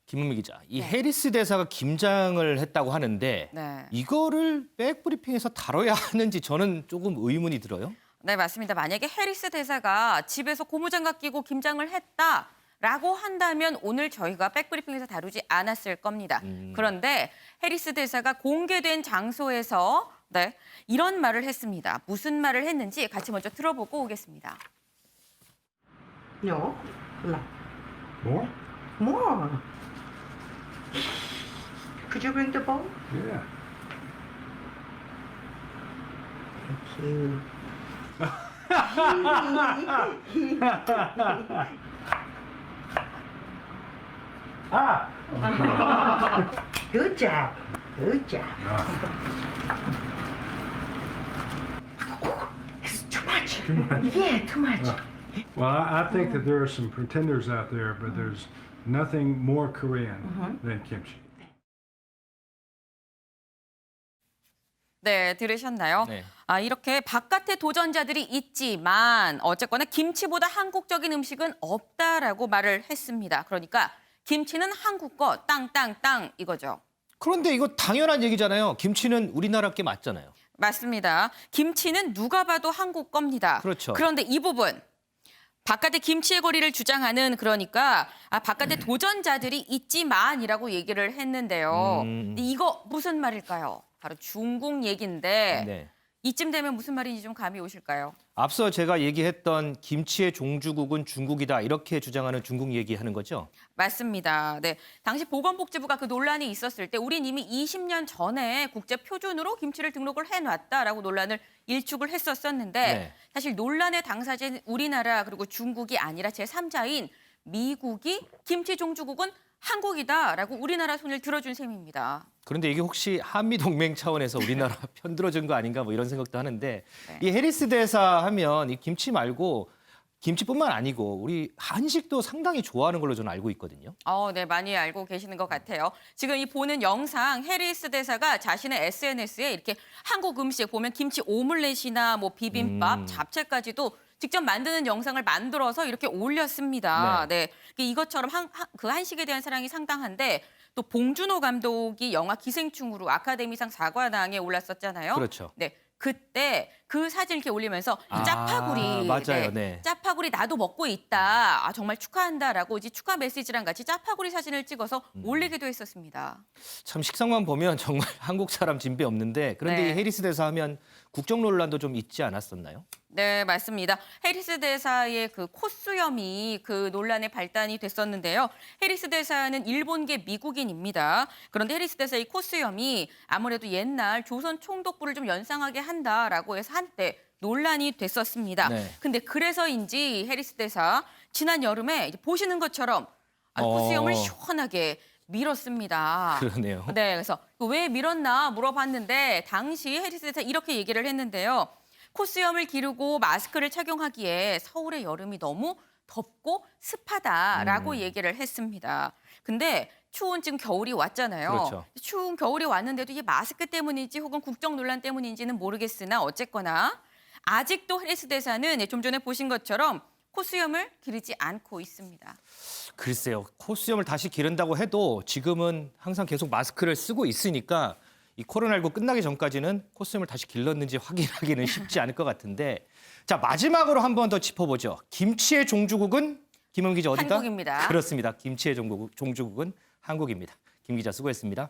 김은미 기자, 이 네. 해리스 대사가 김장을 했다고 하는데 네. 이거를 백브리핑에서 다뤄야 하는지 저는 조금 의문이 들어요. 네, 맞습니다. 만약에 해리스 대사가 집에서 고무장갑 끼고 김장을 했다라고 한다면 오늘 저희가 백브리핑에서 다루지 않았을 겁니다. 그런데 해리스 대사가 공개된 장소에서 이런 말을 했습니다. 무슨 말을 했는지 같이 먼저 들어보고 오겠습니다. No, no. More? More. Could you bring the bowl? Yeah. Thank you. Good job. Good job. It's too much. Too much? Yeah, too much. Well, I think that there are some pretenders out there, but there's nothing more Korean than kimchi. 네, 들으셨나요? 네. 이렇게 바깥에 도전자들이 있지만 어쨌거나 김치보다 한국적인 음식은 없다라고 말을 했습니다. 그러니까 김치는 한국 거 땅땅땅 이거죠. 그런데 이거 당연한 얘기잖아요. 김치는 우리나라 게 맞잖아요. 맞습니다. 김치는 누가 봐도 한국 겁니다. 그렇죠. 그런데 이 부분 바깥에 김치의 거리를 주장하는 그러니까 바깥에 도전자들이 있지만이라고 얘기를 했는데요. 근데 이거 무슨 말일까요? 바로 중국 얘기인데 네. 이쯤 되면 무슨 말인지 좀 감이 오실까요? 앞서 제가 얘기했던 김치의 종주국은 중국이다 이렇게 주장하는 중국 얘기하는 거죠? 맞습니다. 네, 당시 보건복지부가 그 논란이 있었을 때 우린 이미 20년 전에 국제 표준으로 김치를 등록을 해놨다라고 논란을 일축을 했었었는데 네. 사실 논란의 당사자인 우리나라 그리고 중국이 아니라 제3자인 미국이 김치 종주국은 한국이다라고 우리나라 손을 들어준 셈입니다. 그런데 이게 혹시 한미동맹 차원에서 우리나라 편 들어준 거 아닌가 뭐 이런 생각도 하는데 네. 이 해리스 대사 하면 이 김치 말고 김치뿐만 아니고 우리 한식도 상당히 좋아하는 걸로 저는 알고 있거든요. 네, 많이 알고 계시는 것 같아요. 지금 이 보는 영상 해리스 대사가 자신의 SNS에 이렇게 한국 음식 보면 김치 오믈렛이나 뭐 비빔밥, 잡채까지도 직접 만드는 영상을 만들어서 이렇게 올렸습니다. 네, 이것처럼 그 한식에 대한 사랑이 상당한데 또 봉준호 감독이 영화 기생충으로 아카데미상 사관왕에 올랐었잖아요. 그렇죠. 네. 그때 그 사진 이렇게 올리면서 짜파구리, 맞아요. 네. 짜파구리 나도 먹고 있다. 정말 축하한다라고 이제 축하 메시지랑 같이 짜파구리 사진을 찍어서 올리기도 했었습니다. 참 식성만 보면 정말 한국 사람 진배 없는데 그런데 네. 이 해리스 대사 하면 국적 논란도 좀 있지 않았었나요? 네, 맞습니다. 해리스 대사의 그 코수염이 그 논란의 발단이 됐었는데요. 해리스 대사는 일본계 미국인입니다. 그런데 해리스 대사의 코수염이 아무래도 옛날 조선 총독부를 좀 연상하게 한다라고 해서 한때 논란이 됐었습니다. 네. 근데 그래서인지 해리스 대사 지난 여름에 보시는 것처럼 코수염을 시원하게 밀었습니다. 그러네요. 네, 그래서 왜 밀었나 물어봤는데 당시 해리스 대사 이렇게 얘기를 했는데요. 코수염을 기르고 마스크를 착용하기에 서울의 여름이 너무 덥고 습하다라고 얘기를 했습니다. 근데 추운 지금 겨울이 왔잖아요. 그렇죠. 추운 겨울이 왔는데도 이게 마스크 때문인지 혹은 국적 논란 때문인지는 모르겠으나 어쨌거나 아직도 해리스 대사는 좀 전에 보신 것처럼 코수염을 기르지 않고 있습니다. 글쎄요. 코수염을 다시 기른다고 해도 지금은 항상 계속 마스크를 쓰고 있으니까 이 코로나19 끝나기 전까지는 코수염을 다시 길렀는지 확인하기는 쉽지 않을 것 같은데 자 마지막으로 한 번 더 짚어보죠. 김치의 종주국은 김은미 기자 어디다? 한국입니다. 그렇습니다. 김치의 종주국은 한국입니다. 김 기자 수고했습니다.